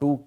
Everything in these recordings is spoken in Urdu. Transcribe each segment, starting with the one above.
2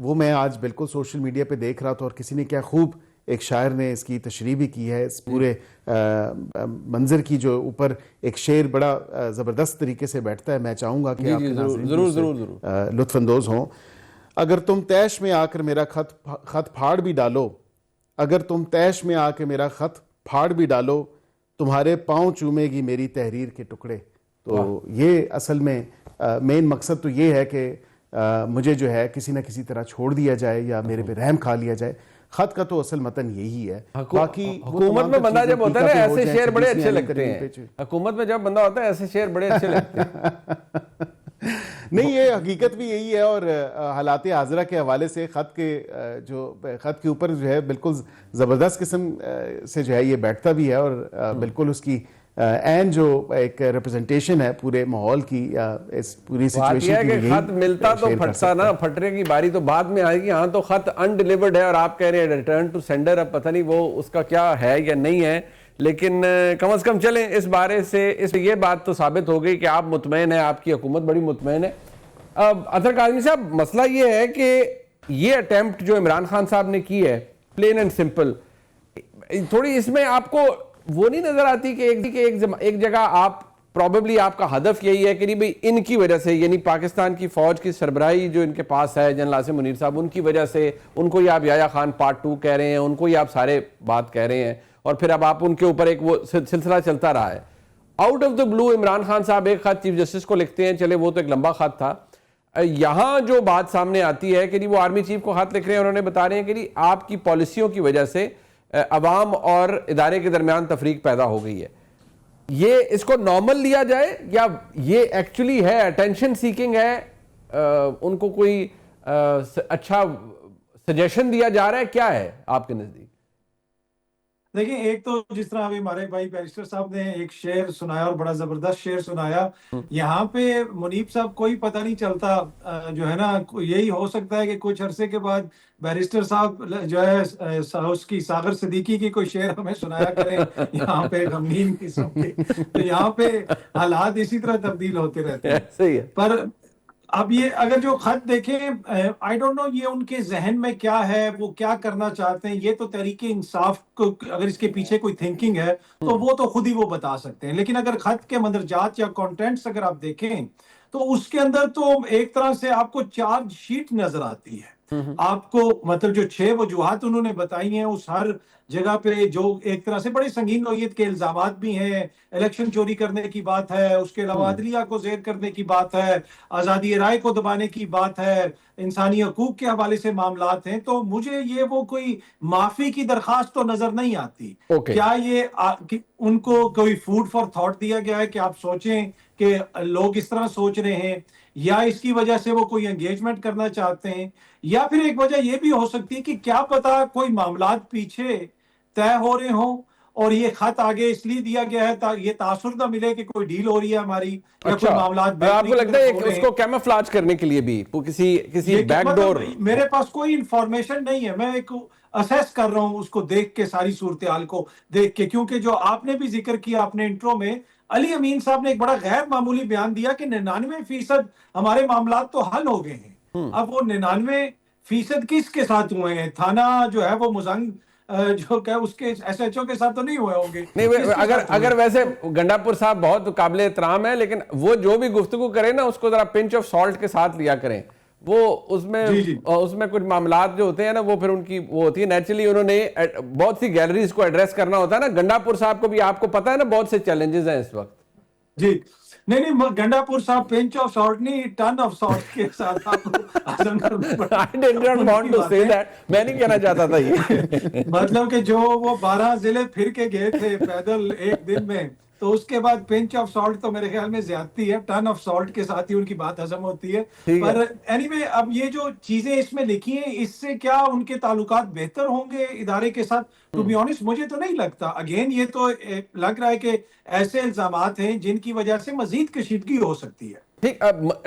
وہ میں آج بالکل سوشل میڈیا پہ دیکھ رہا تھا اور کسی نے کیا خوب ایک شاعر نے اس کی تشریح بھی کی ہے اس پورے منظر کی جو اوپر ایک شعر بڑا زبردست طریقے سے بیٹھتا ہے. میں چاہوں گا کہ آپ کے ناظرین ضرور لطف اندوز ہوں. اگر تم تیش میں آ کر میرا خط پھاڑ بھی ڈالو, اگر تم تیش میں آ کے میرا خط پھاڑ بھی ڈالو, تمہارے پاؤں چومے گی میری تحریر کے ٹکڑے. تو یہ اصل میں مین مقصد تو یہ ہے کہ مجھے جو ہے کسی نہ کسی طرح چھوڑ دیا جائے یا میرے پہ رحم کھا لیا جائے. خط کا تو اصل متن یہی ہے. باقی حکومت میں بندہ جب ہوتا ہے نا ایسے شعر بڑے اچھے لگتے ہیں, حکومت میں جب بندہ ہوتا ہے ایسے شعر بڑے اچھے لگتے ہیں. نہیں, یہ حقیقت بھی یہی ہے. اور حالات حاضرہ کے حوالے سے خط کے اوپر جو ہے بالکل زبردست قسم سے جو ہے یہ بیٹھتا بھی ہے اور بالکل اس کی این جو ایک ریپرزنٹیشن ہے پورے ماحول کی یا اس پوری سچویشن کی. خط ملتا تو پھٹتا نا, پھٹنے کی باری تو بعد میں آئے گی. ہاں تو خط انڈیلیورڈ ہے اور آپ کہہ رہے ہیں ریٹرن ٹو سینڈر. اب پتہ نہیں وہ اس کا کیا ہے یا نہیں ہے, لیکن کم از کم چلیں اس بارے سے یہ بات تو ثابت ہو گئی کہ آپ مطمئن ہیں, آپ کی حکومت بڑی مطمئن ہے. اب اطہر کاظمی صاحب, مسئلہ یہ ہے کہ یہ اٹیمپٹ جو عمران خان صاحب نے کی ہے پلین اینڈ سمپل, تھوڑی اس میں آپ کو وہ نہیں نظر آتی کہ ایک جگہ آپ پروبیبلی آپ کا ہدف یہی ہے کہ بھئی ان کی وجہ سے, یعنی پاکستان کی فوج کی سربراہی جو ان کے پاس ہے جنرل عاصم منیر صاحب, ان کی وجہ سے ان کو ہی آپ یحییٰ خان پارٹ 2 کہہ رہے ہیں, ان کو ہی آپ سارے بات کہہ رہے ہیں, اور پھر اب آپ ان کے اوپر ایک وہ سلسلہ چلتا رہا ہے. آؤٹ آف دا بلو عمران خان صاحب ایک خط چیف جسٹس کو لکھتے ہیں, چلے وہ تو ایک لمبا خط تھا. یہاں جو بات سامنے آتی ہے کہ وہ آرمی چیف کو خط لکھ رہے ہیں, انہوں نے بتا رہے ہیں کہ آپ کی پالیسیوں کی وجہ سے عوام اور ادارے کے درمیان تفریق پیدا ہو گئی ہے. یہ اس کو نارمل لیا جائے یا یہ ایکچولی ہے اٹینشن سیکنگ ہے, ان کو کوئی اچھا سجیشن دیا جا رہا ہے, کیا ہے آپ کے نزدیک؟ دیکھیں, ایک تو جس طرح ابھی ہمارے بھائی بیرسٹر صاحب نے ایک شعر سنایا اور بڑا زبردست شعر سنایا, یہاں پہ منیب صاحب کوئی پتہ نہیں چلتا جو ہے نا, یہی ہو سکتا ہے کہ کچھ عرصے کے بعد بیرسٹر صاحب جو ہے اس کی ساغر صدیقی کی کوئی شعر ہمیں سنایا کریں یہاں پہ غمگین قسم کے. تو یہاں پہ حالات اسی طرح تبدیل ہوتے رہتے ہیں. پر اب یہ اگر جو خط دیکھیں, آئی ڈونٹ نو یہ ان کے ذہن میں کیا ہے, وہ کیا کرنا چاہتے ہیں. یہ تو تحریک انصاف کو اگر اس کے پیچھے کوئی تھنکنگ ہے تو وہ تو خود ہی وہ بتا سکتے ہیں. لیکن اگر خط کے مندرجات یا کانٹینٹس اگر آپ دیکھیں تو اس کے اندر تو ایک طرح سے آپ کو چارج شیٹ نظر آتی ہے. آپ کو مطلب جو 6 وجوہات انہوں نے بتائی ہیں, اس ہر جگہ پہ جو ایک طرح سے بڑے سنگین نوعیت کے الزامات بھی ہیں. الیکشن چوری کرنے کی بات ہے, اس کے علاوہ عدلیہ کو زیر کرنے کی بات ہے, آزادی رائے کو دبانے کی بات ہے, انسانی حقوق کے حوالے سے معاملات ہیں. تو مجھے یہ وہ کوئی معافی کی درخواست تو نظر نہیں آتی. کیا یہ ان کو کوئی فوڈ فار تھاٹ دیا گیا ہے کہ آپ سوچیں کہ لوگ اس طرح سوچ رہے ہیں, یا اس کی وجہ سے وہ کوئی انگیجمنٹ کرنا چاہتے ہیں, یا پھر ایک وجہ یہ بھی ہو سکتی ہے کہ کیا پتا کوئی معاملات پیچھے طے ہو رہے ہوں اور یہ خط آگے اس لیے دیا گیا ہے یہ تاثر نہ ملے کہ کوئی ڈیل ہو رہی ہے ہماری, یا کوئی معاملات آپ کو لگتا ہے اس کو کیموفلاج کرنے کے لیے بھی کسی بیک ڈور. میرے پاس کوئی انفارمیشن نہیں ہے, میں ایک اسیس کر رہا ہوں اس کو دیکھ کے, ساری صورتحال کو دیکھ کے, کیونکہ جو آپ نے بھی ذکر کیا اپنے انٹرو میں, علی امین صاحب نے ایک بڑا غیر معمولی بیان دیا کہ 99% ہمارے معاملات تو حل ہو گئے ہیں. اب وہ 99% کس کے ساتھ ہوئے ہیں؟ تھانہ جو ہے وہ مزنگ جو کہ اس کے ایس ایچ او کے ساتھ تو نہیں ہوئے ہوں گے. نہیں, اگر ویسے گنڈا پور صاحب بہت قابل احترام ہے, لیکن وہ جو بھی گفتگو کریں نا اس کو ذرا پنچ آف سالٹ کے ساتھ لیا کریں. وہ اس میں کچھ معاملات جو ہوتے ہیں نا, وہ پھر ان کی وہ ہوتی ہے نیچرلی, انہوں نے بہت سی گیلریز کو ایڈریس کرنا ہوتا ہے نا. گنڈا پور صاحب کو بھی آپ کو پتا ہے نا بہت سے چیلنجز ہیں اس وقت. جی نہیں, گنڈا پور صاحب پنچ آف سالٹ نہیں, ٹن آف سالٹ کے ساتھ آپ کو عزم کرنا. میں نہیں کہنا چاہتا تھا یہ. مطلب کہ جو وہ 12 ضلع پھر کے گئے تھے پیدل ایک دن میں, تو اس کے بعد پنچ آف سالٹ تو میرے خیال میں زیادتی ہے. ٹن آف سالٹ کے ساتھ ہی ان کی بات ہضم ہوتی ہے. پر اینی وے, اب یہ جو چیزیں اس میں لکھی ہیں, اس سے کیا ان کے تعلقات بہتر ہوں گے ادارے کے ساتھ؟ ٹو بی آنیسٹ مجھے تو نہیں لگتا. اگین یہ تو لگ رہا ہے کہ ایسے الزامات ہیں جن کی وجہ سے مزید کشیدگی ہو سکتی ہے. ٹھیک,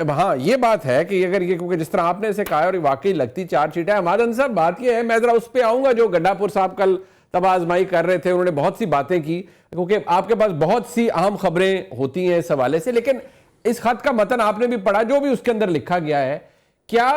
ہاں یہ بات ہے کہ اگر یہ کیونکہ جس طرح آپ نے اسے کہا اور واقعی لگتی چارج شیٹ ہے. ہمارے صاحب بات یہ ہے, میں ذرا اس پہ آؤں گا جو گنڈا پور صاحب کل تب آزمائی کر رہے تھے. انہوں نے بہت سی باتیں کی کیونکہ آپ کے پاس بہت سی اہم خبریں ہوتی ہیں اس حوالے سے, لیکن اس خط کا متن آپ نے بھی پڑھا, جو بھی اس کے اندر لکھا گیا ہے, کیا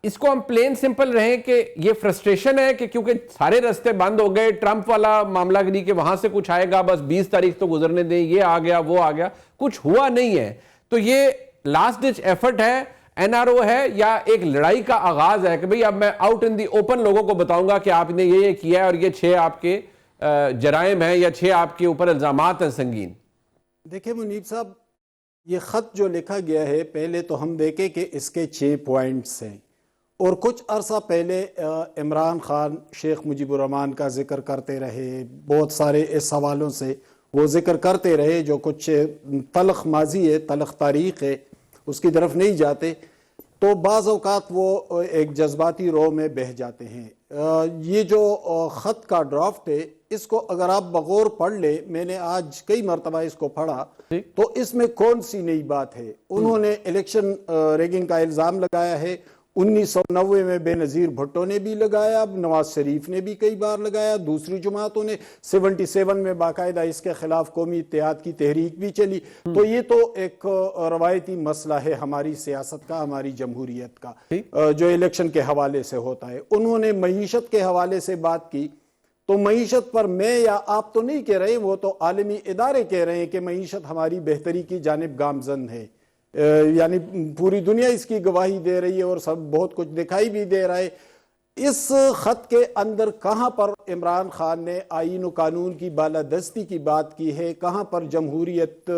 اس کو ہم پلین سمپل رہیں کہ یہ فرسٹریشن ہے کہ کیونکہ سارے راستے بند ہو گئے, ٹرمپ والا معاملہ نہیں کہ وہاں سے کچھ آئے گا, بس 20 تاریخ تو گزرنے دیں, یہ آ گیا وہ آ گیا, کچھ ہوا نہیں ہے. تو یہ لاسٹ ڈچ ایفرٹ ہے, این آر او ہے, یا ایک لڑائی کا آغاز ہے کہ بھئی اب میں آؤٹ ان دی اوپن لوگوں کو بتاؤں گا کہ آپ نے یہ کیا ہے اور یہ 6 آپ کے جرائم ہیں یا 6 آپ کے اوپر الزامات ہیں سنگین. دیکھیں منیب صاحب, یہ خط جو لکھا گیا ہے, پہلے تو ہم دیکھیں کہ اس کے 6 پوائنٹس ہیں, اور کچھ عرصہ پہلے عمران خان شیخ مجیب الرحمان کا ذکر کرتے رہے, بہت سارے اس حوالوں سے وہ ذکر کرتے رہے, جو کچھ تلخ ماضی ہے, تلخ تاریخ ہے, اس کی طرف نہیں جاتے, تو بعض اوقات وہ ایک جذباتی رو میں بہہ جاتے ہیں. یہ جو خط کا ڈرافٹ ہے, اس کو اگر آپ بغور پڑھ لیں, میں نے آج کئی مرتبہ اس کو پڑھا, تو اس میں کون سی نئی بات ہے. انہوں نے الیکشن ریگنگ کا الزام لگایا ہے, 1990 میں بے نظیر بھٹو نے بھی لگایا, نواز شریف نے بھی کئی بار لگایا, دوسری جماعتوں نے 77 میں باقاعدہ اس کے خلاف قومی اتحاد کی تحریک بھی چلی. تو یہ تو ایک روایتی مسئلہ ہے ہماری سیاست کا, ہماری جمہوریت کا, جو الیکشن کے حوالے سے ہوتا ہے. انہوں نے معیشت کے حوالے سے بات کی, تو معیشت پر میں یا آپ تو نہیں کہہ رہے, وہ تو عالمی ادارے کہہ رہے ہیں کہ معیشت ہماری بہتری کی جانب گامزن ہے, یعنی پوری دنیا اس کی گواہی دے رہی ہے اور سب بہت کچھ دکھائی بھی دے رہا ہے. اس خط کے اندر کہاں پر عمران خان نے آئین و قانون کی بالادستی کی بات کی ہے, کہاں پر جمہوریت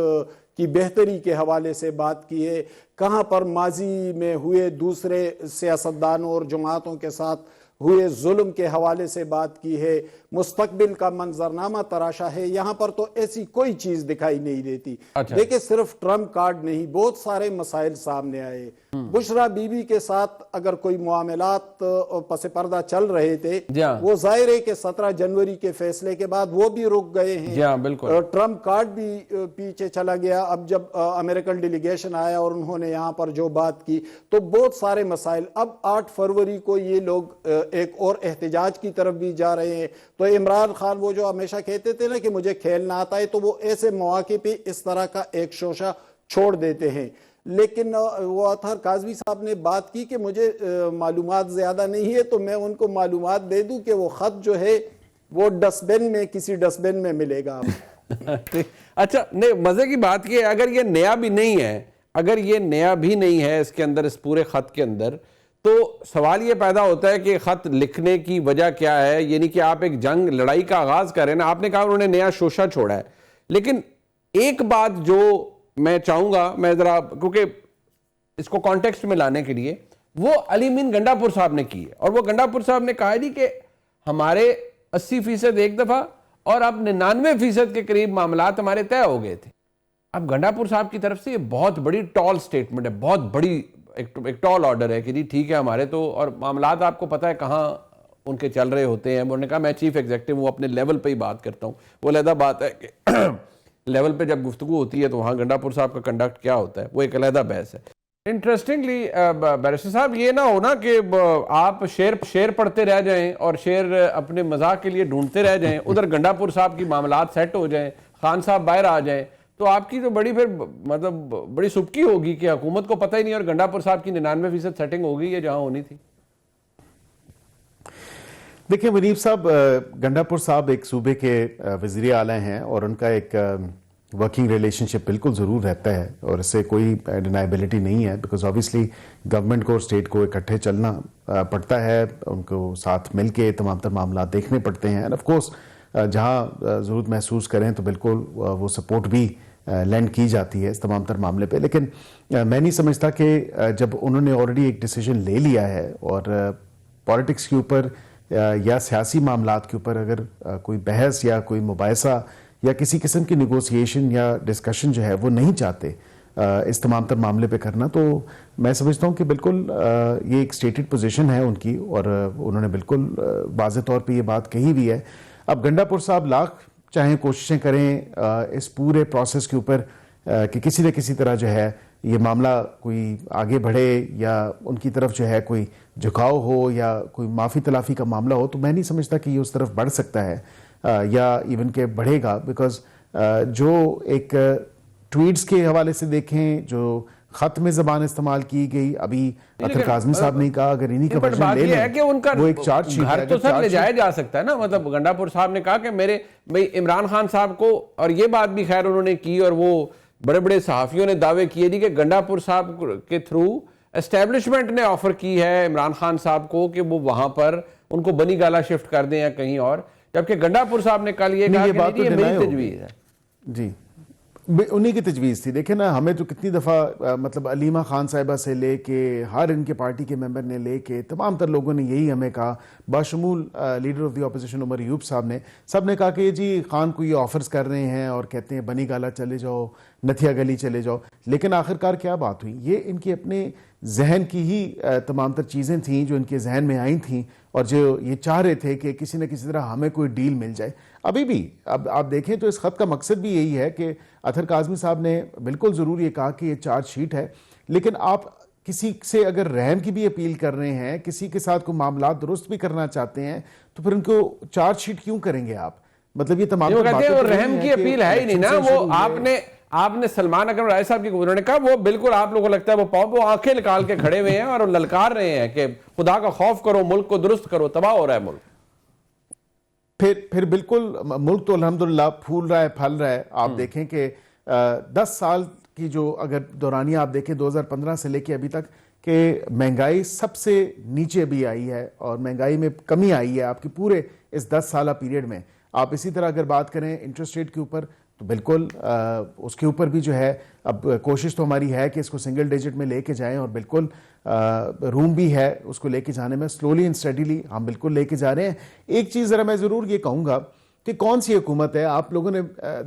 کی بہتری کے حوالے سے بات کی ہے, کہاں پر ماضی میں ہوئے دوسرے سیاستدانوں اور جماعتوں کے ساتھ ہوئے ظلم کے حوالے سے بات کی ہے, مستقبل کا منظرنامہ تراشا ہے. یہاں پر تو ایسی کوئی چیز دکھائی نہیں دیتی. دیکھیں صرف ٹرمپ کارڈ نہیں, بہت سارے مسائل سامنے آئے. بشرا بی بی کے ساتھ اگر کوئی معاملات پس پردہ چل رہے تھے, وہ ظاہر ہے کہ 17 جنوری کے فیصلے کے بعد وہ بھی رک گئے ہیں. ٹرمپ کارڈ بھی پیچھے چلا گیا. اب جب امریکن ڈیلیگیشن آیا اور انہوں نے یہاں پر جو بات کی, تو بہت سارے مسائل. اب 8 فروری کو یہ لوگ ایک اور احتجاج کی طرف بھی جا رہے ہیں. تو عمران خان وہ جو ہمیشہ کہتے تھے نا کہ مجھے کھیلنا آتا ہے, تو وہ ایسے مواقع پہ اس طرح کا ایک شوشہ چھوڑ دیتے ہیں. لیکن وہ اطہر کاظمی صاحب نے بات کی کہ مجھے معلومات زیادہ نہیں ہے, تو میں ان کو معلومات دے دوں کہ وہ خط جو ہے وہ ڈسٹبن میں, کسی ڈسٹبن میں ملے گا. اچھا, نہیں مزے کی بات یہ ہے, اگر یہ نیا بھی نہیں ہے, اگر یہ نیا بھی نہیں ہے اس کے اندر, اس پورے خط کے اندر, تو سوال یہ پیدا ہوتا ہے کہ خط لکھنے کی وجہ کیا ہے. یعنی کہ آپ ایک جنگ, لڑائی کا آغاز کر رہے ہیں نا. آپ نے کہا انہوں نے نیا شوشہ چھوڑا ہے, لیکن ایک بات جو میں چاہوں گا, میں ذرا کیونکہ اس کو کانٹیکسٹ میں لانے کے لیے, وہ علی مین گنڈاپور صاحب نے کی ہے. اور وہ گنڈاپور صاحب نے کہا کہ ہمارے 80% ایک دفعہ اور اب 99% کے قریب معاملات ہمارے طے ہو گئے تھے. اب گنڈاپور صاحب کی طرف سے یہ بہت بڑی ٹال سٹیٹمنٹ ہے, بہت بڑی ایک ٹال آرڈر ہے کہ جی ٹھیک ہے ہمارے تو, اور معاملات آپ کو پتہ ہے کہاں ان کے چل رہے ہوتے ہیں. انہوں نے کہا میں چیف ایگزیکٹو ہوں, اپنے لیول پہ ہی بات کرتا ہوں. وہ علیحدہ بات ہے کہ لیول پہ جب گفتگو ہوتی ہے تو وہاں گنڈاپور صاحب کا کنڈکٹ کیا ہوتا ہے, وہ ایک علیحدہ بحث ہے. انٹرسٹنگلی بیرسٹر صاحب, یہ نہ ہونا کہ آپ شعر پڑھتے رہ جائیں اور شعر اپنے مزاح کے لیے ڈھونڈتے رہ جائیں, ادھر گنڈاپور صاحب کی معاملات سیٹ ہو جائیں, خان صاحب باہر آ جائیں, تو آپ کی تو بڑی پھر مطلب بڑی سبکی ہوگی کہ حکومت کو پتہ ہی نہیں اور گنڈاپور صاحب کی 99% سیٹنگ ہوگی ہے جہاں ہونی تھی. دیکھیں منیب صاحب, گنڈاپور صاحب ایک صوبے کے وزیر اعلیٰ ہیں اور ان کا ایک ورکنگ ریلیشن شپ بالکل ضرور رہتا ہے, اور اس سے کوئی ڈینائبلٹی نہیں ہے, بیکاز آبویسلی گورنمنٹ کو اور اسٹیٹ کو اکٹھے چلنا پڑتا ہے, ان کو ساتھ مل کے تمام تر معاملات دیکھنے پڑتے ہیں. اینڈ آف کورس جہاں ضرورت محسوس کریں تو بالکل وہ سپورٹ بھی لینڈ کی جاتی ہے اس تمام تر معاملے پہ. لیکن میں نہیں سمجھتا کہ جب انہوں نے آلریڈی ایک ڈیسیجن لے لیا ہے اور پالیٹکس کے اوپر یا سیاسی معاملات کے اوپر اگر کوئی بحث یا کوئی مباحثہ یا کسی قسم کی نیگوسیشن یا ڈسکشن جو ہے وہ نہیں چاہتے اس تمام تر معاملے پہ کرنا, تو میں سمجھتا ہوں کہ بالکل یہ ایک اسٹیٹڈ پوزیشن ہے ان کی, اور انہوں نے بالکل واضح طور پہ یہ بات کہی بھی ہے. اب گنڈاپور صاحب لاکھ چاہیں کوششیں کریں اس پورے پروسیس کے اوپر کہ کسی نہ کسی طرح جو ہے یہ معاملہ کوئی آگے بڑھے یا ان کی طرف جو ہے کوئی جھکاؤ ہو یا کوئی معافی تلافی کا معاملہ ہو, تو میں نہیں سمجھتا کہ یہ اس طرف بڑھ سکتا ہے یا ایون کہ بڑھے گا. بیکاز جو ایک ٹویٹس کے حوالے سے دیکھیں, جو خط میں زبان استعمال کی گئی. ابھی اطہر کاظمی صاحب نے کہا اگر انہی کا بٹ ورژن بات لے یہ ہے لیں کہ ان کا وہ ایک چارج شیٹ گھر تو سر لے جایا جا سکتا ہے نا. مطلب گنڈا پور صاحب نے کہا کہ میرے بھئی عمران خان صاحب کو, اور یہ بات بھی خیر انہوں نے کی اور وہ بڑے بڑے صحافیوں نے دعوے کیے جی کہ گنڈا پور صاحب کے تھرو اسٹیبلشمنٹ نے آفر کی ہے عمران خان صاحب کو کہ وہ وہاں پر ان کو بنی گالا شفٹ کر دیں یا کہیں اور, جبکہ گنڈا پور صاحب نے کل یہ کہا کہ یہ میری تجویز ہے. جی انہی کی تجویز تھی. دیکھیں نا, ہمیں تو کتنی دفعہ مطلب علیمہ خان صاحبہ سے لے کے ہر ان کے پارٹی کے ممبر نے لے کے تمام تر لوگوں نے یہی ہمیں کہا, باشمول leader of the opposition Omar Ayub صاحب نے, سب نے کہا کہ جی خان کو یہ آفرز کر رہے ہیں اور کہتے ہیں بنی گالا چلے جاؤ, نتھیا گلی چلے جاؤ. لیکن آخرکار کیا بات ہوئی, یہ ان کے اپنے ذہن کی ہی تمام تر چیزیں تھیں جو ان کے ذہن میں آئی تھیں اور جو یہ چاہ رہے تھے کہ کسی نہ کسی طرح ہمیں کوئی ڈیل مل جائے. ابھی بھی اب آپ دیکھیں تو اس خط کا مقصد بھی یہی ہے کہ اطہر کاظمی صاحب نے بالکل ضرور یہ کہا کہ یہ چارج شیٹ ہے, لیکن آپ کسی سے اگر رحم کی بھی اپیل کر رہے ہیں, کسی کے ساتھ کوئی معاملات درست بھی کرنا چاہتے ہیں, تو پھر ان کو چارج شیٹ کیوں کریں گے آپ؟ مطلب یہ تمام رحم کی اپیل ہے ہی نہیں نا. وہ آپ نے سلمان اکرم رائے صاحب کی, انہوں نے کہا وہ بالکل آپ لوگوں کو لگتا ہے وہ پاؤں پہ آنکھیں نکال کے کھڑے ہوئے ہیں اور للکار رہے ہیں کہ خدا کا خوف کرو, ملک کو درست کرو, تباہ ہو رہا ہے ملک. پھر بالکل ملک تو الحمدللہ پھول رہا ہے, پھل رہا ہے. آپ دیکھیں کہ 10 سال کی جو اگر دورانیہ آپ دیکھیں 2015 سے لے کے ابھی تک, کہ مہنگائی سب سے نیچے بھی آئی ہے اور مہنگائی میں کمی آئی ہے آپ کی پورے اس 10 سالہ پیریڈ میں. آپ اسی طرح اگر بات کریں انٹرسٹ ریٹ کے اوپر, تو بالکل اس کے اوپر بھی جو ہے اب کوشش تو ہماری ہے کہ اس کو سنگل ڈیجٹ میں لے کے جائیں, اور بالکل روم بھی ہے اس کو لے کے جانے میں, سلولی اینڈ اسٹڈیلی ہم بالکل لے کے جا رہے ہیں. ایک چیز ذرا میں ضرور یہ کہوں گا کہ کون سی حکومت ہے, آپ لوگوں نے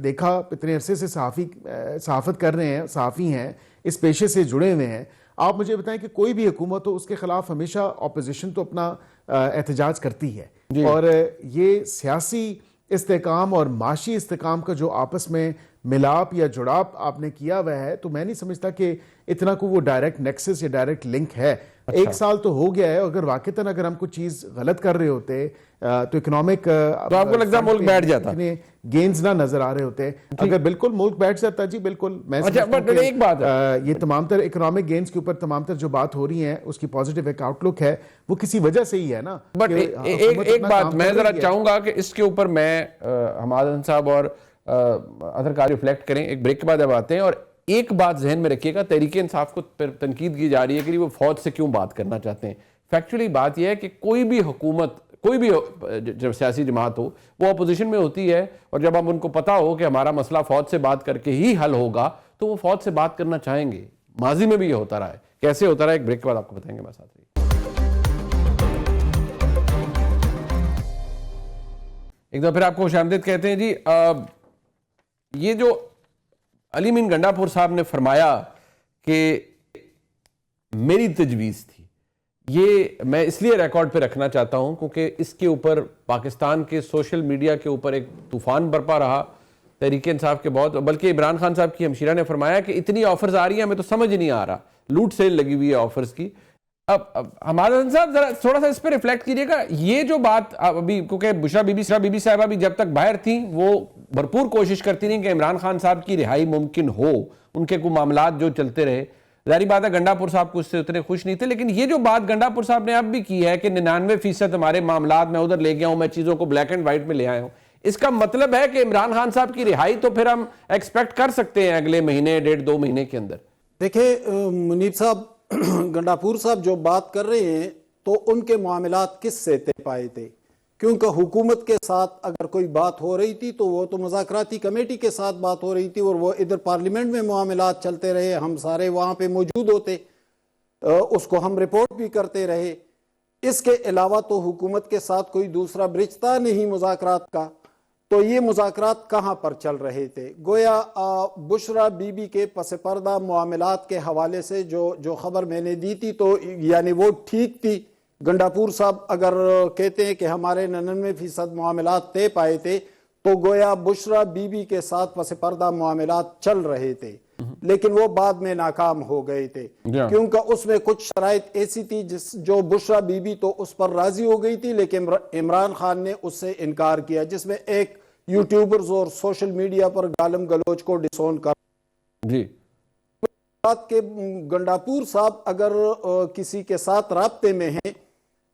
دیکھا اتنے عرصے سے صحافت کر رہے ہیں, صحافی ہیں, اس پیشے سے جڑے ہوئے ہیں, آپ مجھے بتائیں کہ کوئی بھی حکومت ہو اس کے خلاف ہمیشہ اپوزیشن تو اپنا احتجاج کرتی ہے, اور یہ سیاسی استحکام اور معاشی استحکام کا جو آپس میں ملاپ یا جڑاپ آپ نے کیا ہوا ہے, تو میں نہیں سمجھتا کہ اتنا کو وہ ڈائریکٹ نیکسس یا ڈائریکٹ لنک ہے. 1 سال تو ہو گیا ہے, اگر واقعتاً اگر ہم کچھ چیز غلط کر رہے ہوتے تو اکنامک تو آپ کو لگتا ہے ملک بیٹھ جاتا, گینز نہ نظر آ رہے ہوتے. اگر بالکل ملک بیٹھ جاتا, جی بالکل, میں ایک بات یہ تمام تر اکنامک گینز کے اوپر تمام تر جو بات ہو رہی ہیں اس کی پازیٹیو ایک آؤٹ لک ہے, وہ کسی وجہ سے ہی ہے نا. بٹ ایک بات میں ذرا چاہوں گا کہ اس کے اوپر میں حماد حسن صاحب اور اطہر کا ریفلیکٹ کریں, ایک بریک کے بعد اب آتے ہیں. اور ایک بات ذہن میں رکھیے گا, تحریک انصاف کو تنقید کی جا رہی ہے کہ وہ فوج سے کیوں بات کرنا چاہتے ہیں. فیکچولی بات یہ ہے کہ کوئی بھی حکومت, کوئی بھی جب سیاسی جماعت ہو وہ اپوزیشن میں ہوتی ہے, اور جب اب ان کو پتا ہو کہ ہمارا مسئلہ فوج سے بات کر کے ہی حل ہوگا تو وہ فوج سے بات کرنا چاہیں گے. ماضی میں بھی یہ ہوتا رہا ہے. کیسے ہوتا رہا ہے ایک بریک کے بعد آپ کو بتائیں گے. بس ساتھ ایک دفعہ پھر آپ کو خوش آمدید کہتے ہیں. جی یہ جو علی مین گنڈا پور صاحب نے فرمایا کہ میری تجویز تھی, یہ میں اس لیے ریکارڈ پہ رکھنا چاہتا ہوں کیونکہ اس کے اوپر پاکستان کے سوشل میڈیا کے اوپر ایک طوفان برپا رہا تحریک انصاف کے بہت, بلکہ عمران خان صاحب کی ہمشیرہ نے فرمایا کہ اتنی آفرز آ رہی ہیں ہمیں تو سمجھ نہیں آ رہا, لوٹ سیل لگی ہوئی ہے آفرز کی. اب ہمارا صاحب ذرا تھوڑا سا اس پہ ریفلیکٹ کیجئے گا. یہ جو بات ابھی, کیونکہ بشرا بی بی صاحبہ بھی جب تک باہر تھیں وہ بھرپور کوشش کرتی رہیں کہ عمران خان صاحب کی رہائی ممکن ہو, ان کے کوئی معاملات جو چلتے رہے. ظاہری بات ہے گنڈا پور صاحب کو اس سے اتنے خوش نہیں تھے, لیکن یہ جو بات گنڈا پور صاحب نے اب بھی کی ہے کہ 99% ہمارے معاملات میں ادھر لے گیا ہوں, میں چیزوں کو بلیک اینڈ وائٹ میں لے آیا ہوں, اس کا مطلب ہے کہ عمران خان صاحب کی رہائی تو پھر ہم ایکسپیکٹ کر سکتے ہیں اگلے مہینے, 1.5-2 مہینے کے اندر. دیکھیں منیب صاحب, گنڈا پور صاحب جو بات کر رہے ہیں تو ان کے معاملات کس سے طے پائے تھے, کیونکہ حکومت کے ساتھ اگر کوئی بات ہو رہی تھی تو وہ تو مذاکراتی کمیٹی کے ساتھ بات ہو رہی تھی, اور وہ ادھر پارلیمنٹ میں معاملات چلتے رہے, ہم سارے وہاں پہ موجود ہوتے, اس کو ہم رپورٹ بھی کرتے رہے. اس کے علاوہ تو حکومت کے ساتھ کوئی دوسرا برج تھا نہیں مذاکرات کا. تو یہ مذاکرات کہاں پر چل رہے تھے؟ گویا بشرا بی بی کے پس پردہ معاملات کے حوالے سے جو خبر میں نے دی تھی تو یعنی وہ ٹھیک تھی. گنڈا پور صاحب اگر کہتے ہیں کہ ہمارے 99% معاملات طے پائے تھے تو گویا بشرا بی بی کے ساتھ پس پردہ معاملات چل رہے تھے, لیکن وہ بعد میں ناکام ہو گئے تھے, کیونکہ اس میں کچھ شرائط ایسی تھی جو بشرا بی بی تو اس پر راضی ہو گئی تھی, لیکن عمران خان نے اس سے انکار کیا, جس میں ایک یوٹیوبرز اور سوشل میڈیا پر گالم گلوچ کو ڈسون کر. جی بات کہ گنڈاپور صاحب اگر کسی کے ساتھ رابطے میں ہیں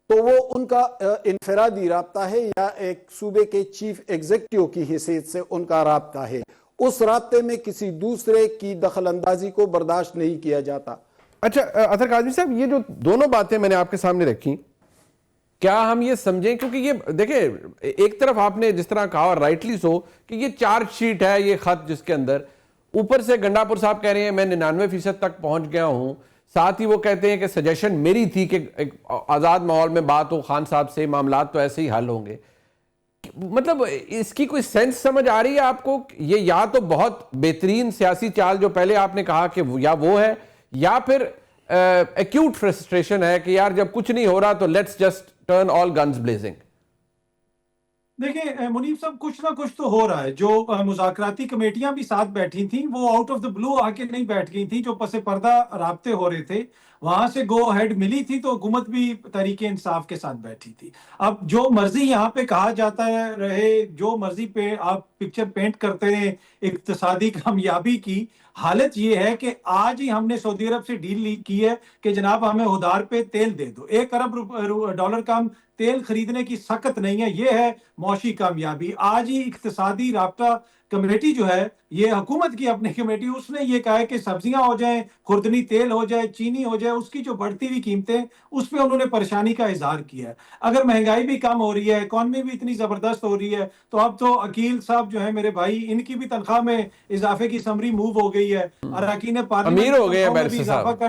تو وہ ان کا انفرادی رابطہ ہے یا ایک صوبے کے چیف ایگزیکٹو کی حیثیت سے ان کا رابطہ ہے. اس رابطے میں کسی دوسرے کی دخل اندازی کو برداشت نہیں کیا جاتا. اچھا اطہر کاظمی صاحب، یہ جو دونوں باتیں میں نے آپ کے سامنے رکھی، کیا ہم یہ سمجھیں، کیونکہ یہ دیکھیں ایک طرف آپ نے جس طرح کہا اور رائٹلی سو کہ یہ چارج شیٹ ہے، یہ خط جس کے اندر اوپر سے گنڈاپور صاحب کہہ رہے ہیں میں 99% تک پہنچ گیا ہوں، ساتھ ہی وہ کہتے ہیں کہ سجیشن میری تھی کہ ایک آزاد ماحول میں بات ہو خان صاحب سے، معاملات تو ایسے ہی حل ہوں گے. مطلب اس کی کوئی سینس سمجھ آ رہی ہے آپ کو؟ یہ یا تو بہت بہترین سیاسی چال جو پہلے آپ نے کہا کہ یا وہ ہے، یا پھر ایکیوٹ فرسٹریشن ہے کہ یار جب کچھ نہیں ہو رہا تو let's just turn all guns blazing. دیکھیں منیب صاحب، کچھ نہ کچھ تو ہو رہا ہے. جو مذاکراتی کمیٹیاں بھی ساتھ بیٹھی تھیں وہ آؤٹ آف دا بلو آ کے نہیں بیٹھ گئی تھیں. جو پس پردہ رابطے ہو رہے تھے وہاں سے گو ہیڈ ملی تھی تو حکومت بھی تحریک انصاف کے ساتھ بیٹھی تھی. اب جو مرضی یہاں پہ کہا جاتا ہے رہے، جو مرضی پہ آپ پکچر پینٹ کرتے ہیں اقتصادی کامیابی کی، حالت یہ ہے کہ آج ہی ہم نے سعودی عرب سے ڈیل کی ہے کہ جناب ہمیں ادھار پہ تیل دے دو. $1 ارب کا ہم تیل خریدنے کی سخت نہیں ہے. یہ ہے معاشی کامیابی. آج ہی اقتصادی رابطہ کمیٹی جو ہے، یہ حکومت کی اپنی کمیٹی، اس نے یہ کہا ہے کہ سبزیاں ہو جائیں، خوردنی تیل ہو جائے، چینی ہو جائے، اس کی جو بڑھتی ہوئی قیمتیں اس پہ انہوں نے پریشانی کا اظہار کیا ہے. اگر مہنگائی بھی کم ہو رہی ہے، اکانومی بھی اتنی زبردست ہو رہی ہے، تو اب تو عقیل صاحب جو ہے میرے بھائی، ان کی بھی تنخواہ میں اضافے کی سمری موو ہو گئی ہے. اراکین پارلیمنٹ امیر ہو گئے ہیں میں بھی بیرسٹر اضافہ صاحب.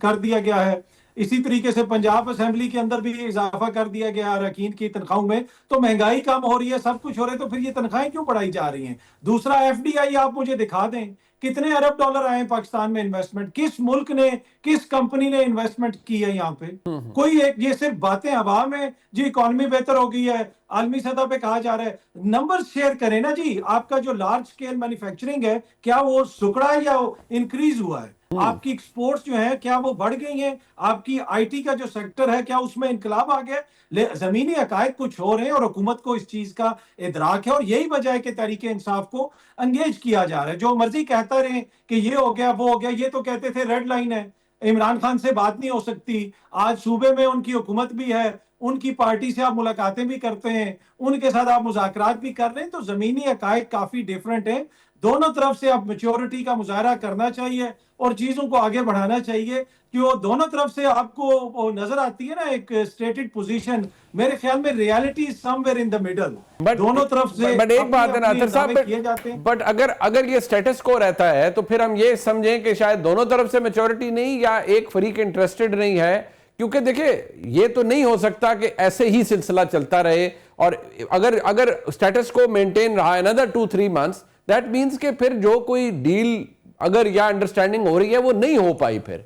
کر دیا گیا ہے. اسی طریقے سے پنجاب اسمبلی کے اندر بھی اضافہ کر دیا گیا اراکین کی تنخواہوں میں. تو مہنگائی کم ہو رہی ہے، سب کچھ ہو رہا ہے، تو پھر یہ تنخواہیں کیوں بڑھائی جا رہی ہیں؟ دوسرا FDI آپ مجھے دکھا دیں کتنے ارب ڈالر آئے ہیں پاکستان میں انویسٹمنٹ، کس ملک نے، کس کمپنی نے انویسٹمنٹ کی ہے یہاں پہ؟ کوئی ایک، یہ صرف باتیں ہوا میں جی اکانومی بہتر ہو گئی ہے، عالمی سطح پہ کہا جا رہا ہے. نمبر شیئر کریں نا جی. آپ کا جو لارج سکیل مینوفیکچرنگ ہے کیا وہ سکڑا ہے یا انکریز ہوا ہے؟ آپ کی ایکسپورٹس جو ہیں کیا وہ بڑھ گئی ہیں؟ آپ کی IT کا جو سیکٹر ہے کیا اس میں انقلاب آ گیا؟ زمینی حقائق کچھ ہو رہے ہیں اور حکومت کو اس چیز کا ادراک ہے، اور یہی وجہ ہے کہ تحریک انصاف کو انگیج کیا جا رہا ہے. جو مرضی کہتا رہے کہ یہ ہو گیا وہ ہو گیا، یہ تو کہتے تھے ریڈ لائن ہے، عمران خان سے بات نہیں ہو سکتی. آج صوبے میں ان کی حکومت بھی ہے، ان کی پارٹی سے آپ ملاقاتیں بھی کرتے ہیں، ان کے ساتھ آپ مذاکرات بھی کر رہے ہیں. تو زمینی حقائق کافی ڈیفرنٹ ہیں. دونوں طرف سے آپ میچورٹی کا مظاہرہ کرنا چاہیے اور چیزوں کو آگے بڑھانا چاہیے کہ وہ دونوں طرف سے آپ کو نظر آتی ہے نا ایک اسٹیٹڈ پوزیشن. میرے خیال میں reality some where in the middle. دونوں طرف سے بٹ ایک بات ہے نا اطہر صاحب، کیے جاتے ہیں. بٹ اگر یہ سٹیٹس کو رہتا ہے تو پھر ہم یہ سمجھیں کہ شاید دونوں طرف سے میچورٹی نہیں، یا ایک فریق انٹرسٹڈ نہیں ہے. کیونکہ دیکھیں یہ تو نہیں ہو سکتا کہ ایسے ہی سلسلہ چلتا رہے، اور اگر سٹیٹس کو مینٹین رہا another 2-3 months that means کہ پھر جو کوئی ڈیل اگر یا انڈرسٹینڈنگ ہو رہی ہے وہ نہیں ہو پائی. پھر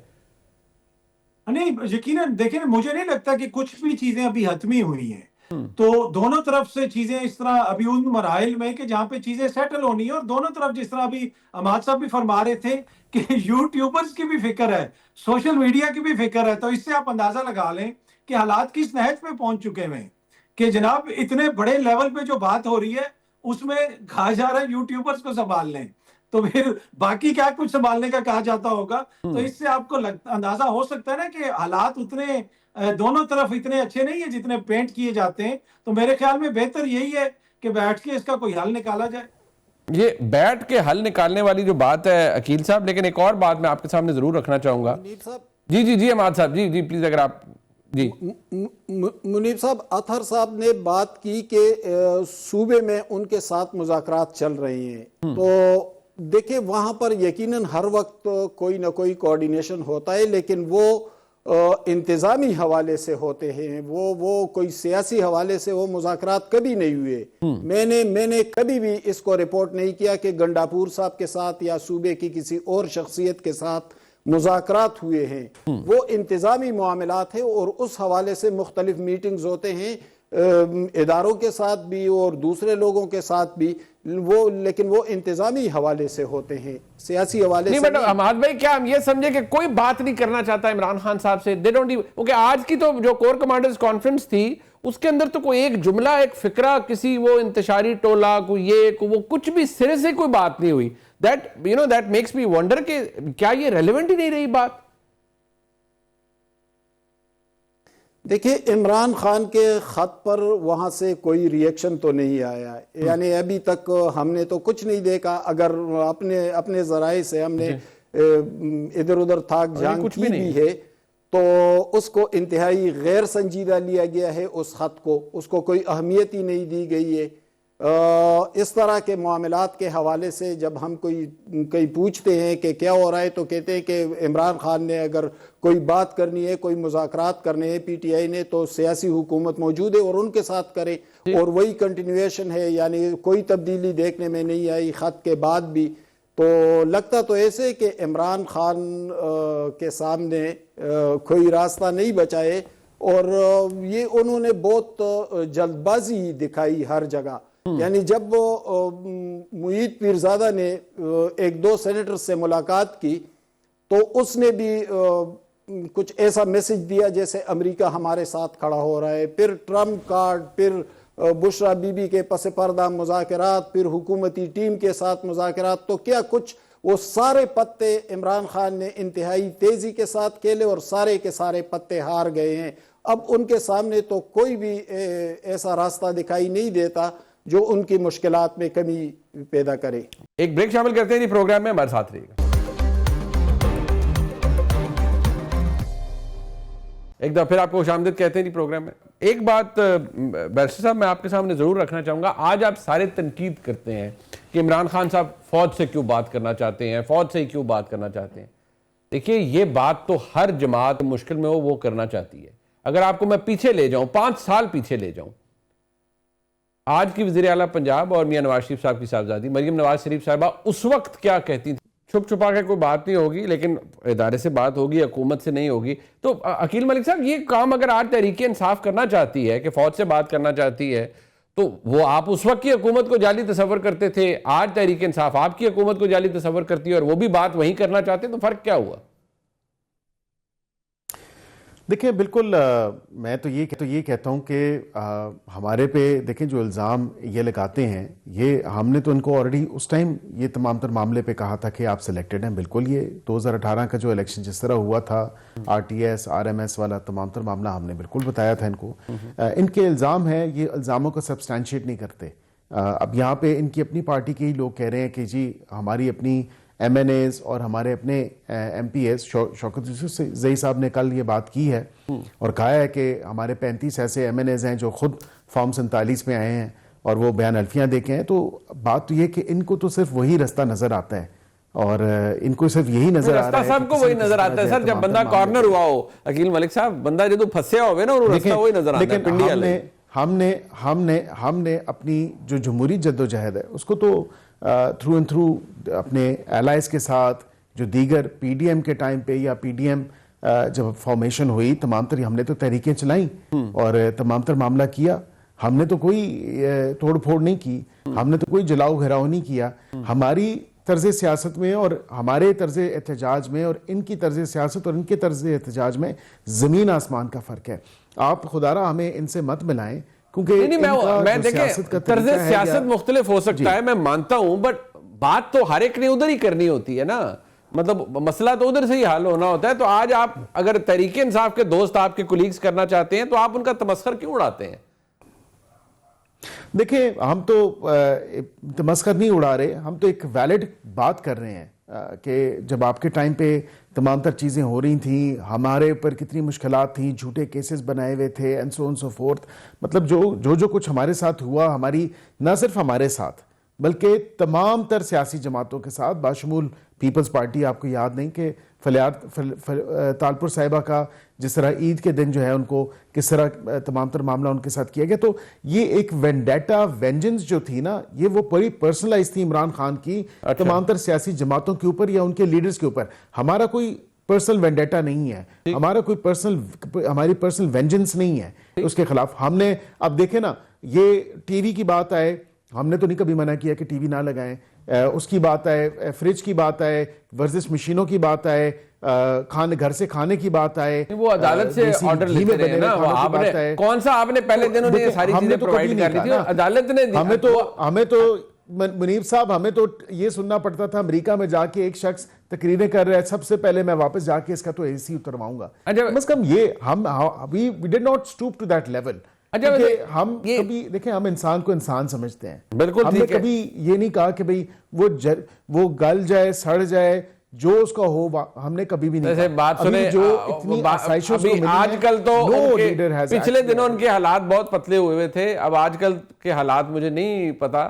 نہیں، یقیناً دیکھیں مجھے نہیں لگتا کہ کچھ بھی چیزیں ابھی حتمی ہوئی ہیں. تو دونوں طرف سے چیزیں اس طرح ابھی ان مراحل میں کہ جہاں پہ چیزیں سیٹل ہونی ہیں، اور دونوں طرف جس طرح ابھی اماد صاحب بھی فرما رہے تھے کہ یوٹیوبرز کی بھی فکر ہے، سوشل میڈیا کی بھی فکر ہے. تو اس سے آپ اندازہ لگا لیں کہ حالات کس نہج پہ پہنچ چکے ہیں کہ جناب اتنے بڑے لیول پہ جو بات ہو رہی ہے اس میں کہا جا رہا ہے یوٹیوبرز کو سنبھال لیں، تو پھر باقی کیا کچھ سنبھالنے کا کہا جاتا ہوگا. تو اس سے آپ کو اندازہ ہو سکتا ہے نا کہ حالات اتنے دونوں طرف اتنے اچھے نہیں ہیں جتنے پینٹ کیے جاتے ہیں. تو میرے خیال میں بہتر یہی ہے کہ بیٹھ کے اس کا کوئی حل نکالا جائے. یہ بیٹھ کے حل نکالنے والی جو بات ہے عقیل صاحب، لیکن ایک اور بات میں آپ کے سامنے ضرور رکھنا چاہوں گا. جی اماد صاحب، جی پلیز اگر آپ. جی منیب صاحب، اطہر صاحب نے بات کی کہ صوبے میں ان کے ساتھ مذاکرات چل رہے ہیں. تو دیکھیں وہاں پر یقیناً ہر وقت کوئی نہ کوئی کوارڈینیشن ہوتا ہے، لیکن وہ انتظامی حوالے سے ہوتے ہیں، وہ کوئی سیاسی حوالے سے وہ مذاکرات کبھی نہیں ہوئے. میں نے کبھی بھی اس کو رپورٹ نہیں کیا کہ گنڈاپور صاحب کے ساتھ یا صوبے کی کسی اور شخصیت کے ساتھ مذاکرات ہوئے ہیں. وہ انتظامی معاملات ہیں اور اس حوالے سے مختلف میٹنگز ہوتے ہیں اداروں کے ساتھ بھی اور دوسرے لوگوں کے ساتھ بھی، لیکن وہ انتظامی حوالے سے ہوتے ہیں، سیاسی حوالے سے نہیں. اماد بھائی، کیا ہم یہ سمجھے کہ کوئی بات نہیں کرنا چاہتا عمران خان صاحب سے؟ آج کی تو جو کور کمانڈرز کانفرنس تھی اس کے اندر تو کوئی ایک جملہ، ایک فکرہ، کسی وہ انتشاری ٹولہ، کوئی یہ کوئی وہ، کچھ بھی سرے سے کوئی بات نہیں ہوئی. That makes me wonder کہ کیا یہ ریلیونٹ ہی نہیں رہی بات؟ دیکھیں عمران خان کے خط پر وہاں سے کوئی ریئیکشن تو نہیں آیا، یعنی ابھی تک ہم نے تو کچھ نہیں دیکھا. اگر اپنے ذرائع سے ہم نے ادھر ادھر تھاک جھانک کی بھی ہے تو اس کو انتہائی غیر سنجیدہ لیا گیا ہے. اس خط کو، اس کو کوئی اہمیت ہی نہیں دی گئی ہے. اس طرح کے معاملات کے حوالے سے جب ہم کوئی پوچھتے ہیں کہ کیا ہو رہا ہے تو کہتے ہیں کہ عمران خان نے اگر کوئی بات کرنی ہے، کوئی مذاکرات کرنے ہیں پی ٹی آئی نے، تو سیاسی حکومت موجود ہے اور ان کے ساتھ کرے، اور وہی کنٹینیویشن ہے، یعنی کوئی تبدیلی دیکھنے میں نہیں آئی خط کے بعد بھی. تو لگتا تو ایسے کہ عمران خان کے سامنے کوئی راستہ نہیں بچا ہے، اور یہ انہوں نے بہت جلد بازی دکھائی ہر جگہ. یعنی جب معید پیرزادہ نے ایک دو سینیٹر سے ملاقات کی تو اس نے بھی کچھ ایسا میسج دیا جیسے امریکہ ہمارے ساتھ کھڑا ہو رہا ہے. پھر ٹرمپ کارڈ، پھر بشرا بی بی کے پس پردہ مذاکرات، پھر حکومتی ٹیم کے ساتھ مذاکرات. تو کیا کچھ وہ سارے پتے عمران خان نے انتہائی تیزی کے ساتھ کھیلے اور سارے کے سارے پتے ہار گئے ہیں. اب ان کے سامنے تو کوئی بھی ایسا راستہ دکھائی نہیں دیتا جو ان کی مشکلات میں کمی پیدا کرے. ایک بریک شامل کرتے ہیں پروگرام میں، ہمارے ساتھ رہیے گا. ایک دفعہ پھر آپ کو خوش آمدید کہتے ہیں پروگرام میں. ایک بات بیرسٹر صاحب میں آپ کے سامنے ضرور رکھنا چاہوں گا. آج آپ سارے تنقید کرتے ہیں کہ عمران خان صاحب فوج سے کیوں بات کرنا چاہتے ہیں، فوج سے کیوں بات کرنا چاہتے ہیں. دیکھیے یہ بات تو ہر جماعت مشکل میں ہو وہ کرنا چاہتی ہے. اگر آپ کو میں پیچھے لے جاؤں، 5 سال پیچھے لے جاؤں، آج کی وزیر اعلیٰ پنجاب اور میاں نواز شریف صاحب کی صاحبزادی مریم نواز شریف صاحبہ اس وقت کیا کہتی تھیں؟ چھپ چھپا کے کوئی بات نہیں ہوگی، لیکن ادارے سے بات ہوگی، حکومت سے نہیں ہوگی. تو عقیل ملک صاحب یہ کام اگر آج تحریک انصاف کرنا چاہتی ہے کہ فوج سے بات کرنا چاہتی ہے، تو وہ آپ اس وقت کی حکومت کو جعلی تصور کرتے تھے، آج تحریک انصاف آپ کی حکومت کو جعلی تصور کرتی ہے اور وہ بھی بات وہیں کرنا چاہتے ہیں، تو فرق کیا ہوا؟ دیکھیں بالکل میں تو یہ کہتا ہوں کہ ہمارے پہ دیکھیں جو الزام یہ لگاتے ہیں، یہ ہم نے تو ان کو آلریڈی اس ٹائم یہ تمام تر معاملے پہ کہا تھا کہ آپ سلیکٹڈ ہیں. بالکل یہ 2018 کا جو الیکشن جس طرح ہوا تھا، R T S R M S والا تمام تر معاملہ ہم نے بالکل بتایا تھا ان کو. ان کے الزام ہیں، یہ الزاموں کو سبسٹینشیٹ نہیں کرتے. اب یہاں پہ ان کی اپنی پارٹی کے ہی لوگ کہہ رہے ہیں کہ جی ہماری اپنی ایم این ایز اور ہمارے اپنے ایم پی ایز، شوکت یوسف زئی صاحب نے کل یہ بات کی ہے اور کہا ہے کہ ہمارے 35 ایسے ایم این ایز ہیں جو خود فارم 47 میں آئے ہیں اور وہ بیان الفیاں دے کے ہیں. تو بات تو یہ کہ ان کو تو صرف وہی رستہ نظر آتا ہے اور ان کو صرف یہی نظر آ رہا ہے. صاحب کو وہی نظر آتا ہے سر، جب بندہ کارنر ہوا ہو. عقیل ملک صاحب بندہ جب پھنسیا ہوئے نا، وہ رستہ وہی نظر آتا ہے. لیکن ہم نے اپنی جو جمہوری جدوجہد ہے اس کو تو تھرو اینڈ تھرو اپنے ایلائز کے ساتھ، جو دیگر پی ڈی ایم کے ٹائم پہ یا پی ڈی ایم جب فارمیشن ہوئی، تمام تر ہم نے تو تحریکیں چلائیں اور تمام تر معاملہ کیا. ہم نے تو کوئی توڑ پھوڑ نہیں کی، ہم نے تو کوئی جلاؤ گھیراؤ نہیں کیا. ہماری طرز سیاست میں اور ہمارے طرز احتجاج میں اور ان کی طرز سیاست اور ان کے طرز احتجاج میں زمین آسمان کا فرق ہے. آپ خدا را ہمیں ان سے مت ملائیں، کیونکہ میں دیکھیں طرز سیاست مختلف ہو سکتا ہے، میں مانتا ہوں، بٹ بات تو ہر ایک نے ادھر ہی کرنی ہوتی ہے نا. مطلب مسئلہ تو ادھر سے ہی حل ہونا ہوتا ہے. تو آج آپ اگر تحریک انصاف کے دوست آپ کے کولیگز کرنا چاہتے ہیں تو آپ ان کا تمسخر کیوں اڑاتے ہیں؟ دیکھیں ہم تو تمسخر نہیں اڑا رہے، ہم تو ایک ویلڈ بات کر رہے ہیں کہ جب آپ کے ٹائم پہ تمام تر چیزیں ہو رہی تھیں، ہمارے اوپر کتنی مشکلات تھیں، جھوٹے کیسز بنائے ہوئے تھے and so on so forth. مطلب جو کچھ ہمارے ساتھ ہوا، ہماری نہ صرف ہمارے ساتھ بلکہ تمام تر سیاسی جماعتوں کے ساتھ، باشمول پیپلز پارٹی، آپ کو یاد نہیں کہ تالپور صاحبہ کا جس طرح عید کے دن جو ہے ان کو کس طرح تمام تر معاملہ ان کے ساتھ کیا گیا. تو یہ ایک وینڈیٹا وینجنس جو تھی نا، یہ وہ بڑی پرسنلائز تھی عمران خان کی تمام تر سیاسی جماعتوں کے اوپر یا ان کے لیڈرز کے اوپر. ہمارا کوئی پرسنل وینڈیٹا نہیں ہے، ہمارا کوئی ہماری پرسنل وینجنس نہیں ہے اس کے خلاف. ہم نے اب دیکھیں نا، یہ ٹی وی کی بات آئے، ہم نے تو نہیں کبھی منع کیا کہ ٹی وی نہ لگائیں. اس کی بات آئے، فریج کی بات آئے، ورزش مشینوں کی بات آئے، کھانے گھر سے کھانے کی بات آئے, وہ عدالت سے دیسی آرڈر گھی میں لیتے رہے بنے نا, ہوئے وہ کھانوں کی آپ بات نے آئے. کون سا آپ نے پہلے دنوں نے یہ ساری ہم نے چیزیں تو کبھی پرووائڈ نہیں کر دی کہا تھی, نا. عدالت نے ہمیں تو منیب صاحب ہمیں تو یہ سننا پڑتا تھا امریکہ میں جا کے ایک شخص تقریریں کر رہا ہے, سب سے پہلے میں واپس جا کے اس کا تو اے سی اترواؤں گا. کم از کم یہ ہم we did not stoop to that level. ہم کبھی دیکھیں, ہم انسان کو انسان سمجھتے ہیں. بالکل ہم نے کبھی یہ نہیں کہا کہ بھئی وہ گل جائے, سڑ جائے, جو اس کا ہو, ہم نے کبھی بھی نہیں جیسے بات سنیں, جو اتنی آسائشوں کو ملی آج کل تو پچھلے دنوں ان کے کے حالات بہت پتلے ہوئے تھے, اب آج کل کے حالات مجھے نہیں پتا,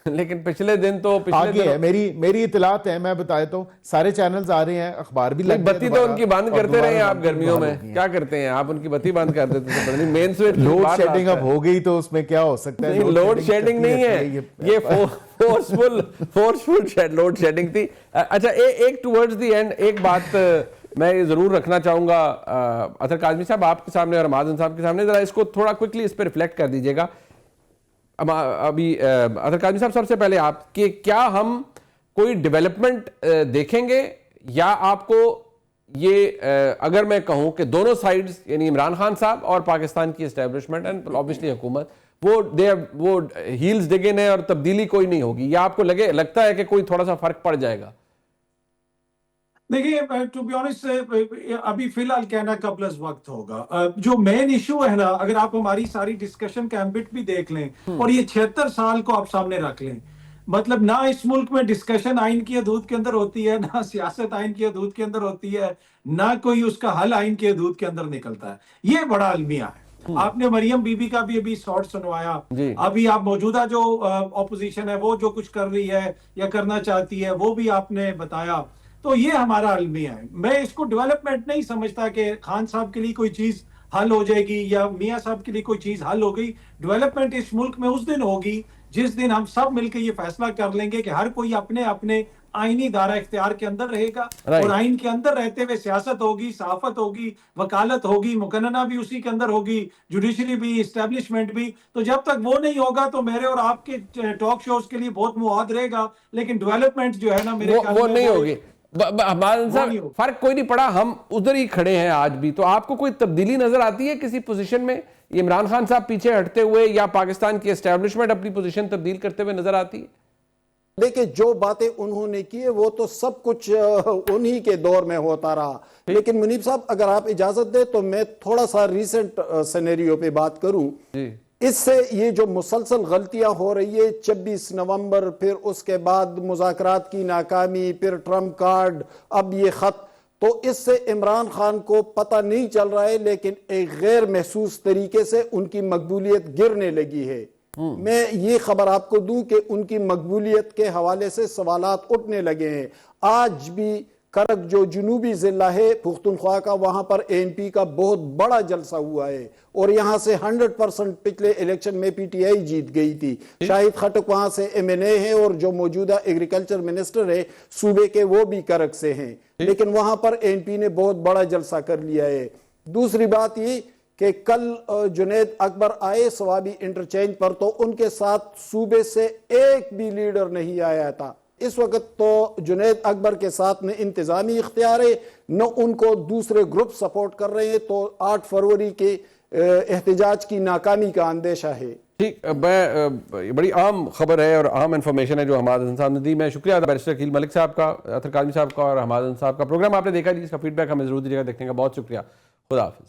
لیکن پچھلے دن تو آگے ہے. میری اطلاعات ہیں, میں بتا دیتا ہوں, سارے چینلز آ رہے ہیں, اخبار بھی لگ گئے. بتی تو ان کی بند کرتے رہے ہیں آپ گرمیوں میں, کیا کرتے ہیں آپ, ان کی بتی بند کر دیتے تھے, پتہ نہیں مین سوئچ لوڈ شیڈنگ اب ہو گئی تو اس میں کیا ہو سکتا ہے. لوڈ شیڈنگ نہیں ہے, یہ فورسفل لوڈ شیڈنگ تھی. اچھا, ایک ٹورڈز دی اینڈ ایک بات میں یہ ضرور رکھنا چاہوں گا اطہر کاظمی صاحب آپ کے سامنے اور مہادن صاحب کے سامنے, ذرا اس کو تھوڑا کوئکلی اس پہ ریفلیکٹ کر دیجئے گا. ابھی اطہر کاظمی صاحب, سب سے پہلے آپ کہ کیا ہم کوئی ڈیولپمنٹ دیکھیں گے, یا آپ کو یہ اگر میں کہوں کہ دونوں سائیڈز یعنی عمران خان صاحب اور پاکستان کی اسٹیبلشمنٹ اینڈ obviously حکومت وہ ہیلز ڈگن ہے اور تبدیلی کوئی نہیں ہوگی, یا آپ کو لگتا ہے کہ کوئی تھوڑا سا فرق پڑ جائے گا؟ دیکھیے, ٹو بی آنیسٹ ابھی فی الحال کہنا قبل از وقت ہوگا. جو مین ایشو ہے نا, اگر آپ ہماری ساری ڈسکشن کا ایمبٹ بھی دیکھ لیں اور یہ 76 سال کو آپ سامنے رکھ لیں, مطلب نہ اس ملک میں ڈسکشن آئین کی حدود کے اندر ہوتی ہے, نہ سیاست آئین کی حدود کے اندر ہوتی ہے, نہ کوئی اس کا حل آئین کی حدود کے اندر نکلتا ہے. یہ بڑا المیہ ہے. آپ نے مریم بی بی کا بھی ابھی شارٹ سنوایا, ابھی آپ موجودہ جو اپوزیشن ہے وہ جو کچھ کر رہی ہے یا کرنا چاہتی ہے وہ بھی آپ نے بتایا. تو یہ ہمارا المیہ ہے. میں اس کو ڈیولپمنٹ نہیں سمجھتا کہ خان صاحب کے لیے کوئی چیز حل ہو جائے گی یا میاں صاحب کے لیے کوئی چیز حل ہو گئی. ڈیولپمنٹ اس ملک میں اس دن ہوگی جس دن ہم سب مل کے یہ فیصلہ کر لیں گے کہ ہر کوئی اپنے اپنے آئینی دائرہ اختیار کے اندر رہے گا, اور آئین کے اندر رہتے ہوئے سیاست ہوگی, صحافت ہوگی, وکالت ہوگی, مقننہ بھی اسی کے اندر ہوگی, جوڈیشری بھی, اسٹیبلشمنٹ بھی. تو جب تک وہ نہیں ہوگا تو میرے اور آپ کے ٹاک شوز کے لیے بہت مواد رہے گا, لیکن ڈیولپمنٹ جو ہے نا میرے خیال میں وہ نہیں ہوگی. فرق کوئی نہیں پڑا, ہم ادھر ہی کھڑے ہیں آج بھی. تو آپ کو کوئی تبدیلی نظر آتی ہے کسی پوزیشن میں, عمران خان صاحب پیچھے ہٹتے ہوئے یا پاکستان کی اسٹیبلشمنٹ اپنی پوزیشن تبدیل کرتے ہوئے نظر آتی ہے؟ دیکھیں, جو باتیں انہوں نے کی وہ تو سب کچھ انہی کے دور میں ہوتا رہا. لیکن منیب صاحب اگر آپ اجازت دیں تو میں تھوڑا سا ریسنٹ سینیریو پہ بات کروں. اس سے یہ جو مسلسل غلطیاں ہو رہی ہے, 26 نومبر, پھر اس کے بعد مذاکرات کی ناکامی, پھر ٹرمپ کارڈ, اب یہ خط, تو اس سے عمران خان کو پتہ نہیں چل رہا ہے لیکن ایک غیر محسوس طریقے سے ان کی مقبولیت گرنے لگی ہے. میں یہ خبر آپ کو دوں کہ ان کی مقبولیت کے حوالے سے سوالات اٹھنے لگے ہیں. آج بھی کرک جو جنوبی ضلع ہے پختونخوا کا, وہاں پر اے این پی کا بہت بڑا جلسہ ہوا ہے, اور یہاں سے 100% پچھلے الیکشن میں پی ٹی آئی جیت گئی تھی. شاہد خٹک وہاں سے ایم این اے ہے, اور جو موجودہ ایگریکلچر منسٹر ہے صوبے کے وہ بھی کرک سے ہیں, لیکن وہاں پر اے این پی نے بہت بڑا جلسہ کر لیا ہے. دوسری بات یہ کہ کل جنید اکبر آئے سوابی انٹرچینج پر, تو ان کے ساتھ صوبے سے ایک بھی لیڈر نہیں آیا تھا. اس وقت تو جنید اکبر کے ساتھ نہ انتظامی اختیار ہے, نہ ان کو دوسرے گروپ سپورٹ کر رہے ہیں, تو 8 فروری کے احتجاج کی ناکامی کا اندیشہ ہے. ٹھیک, بڑی عام خبر ہے اور عام انفارمیشن ہے جو حماد حسن صاحب نے دی. میں شکریہ بیرسٹر عقیل ملک صاحب کا, اطہر کاظمی صاحب کا, اور حماد حسن صاحب کا. پروگرام آپ نے دیکھا جی, اس کا فیڈ بیک ہمیں ضرور دیجیے گا, دیکھنے کا بہت شکریہ. خدا حافظ.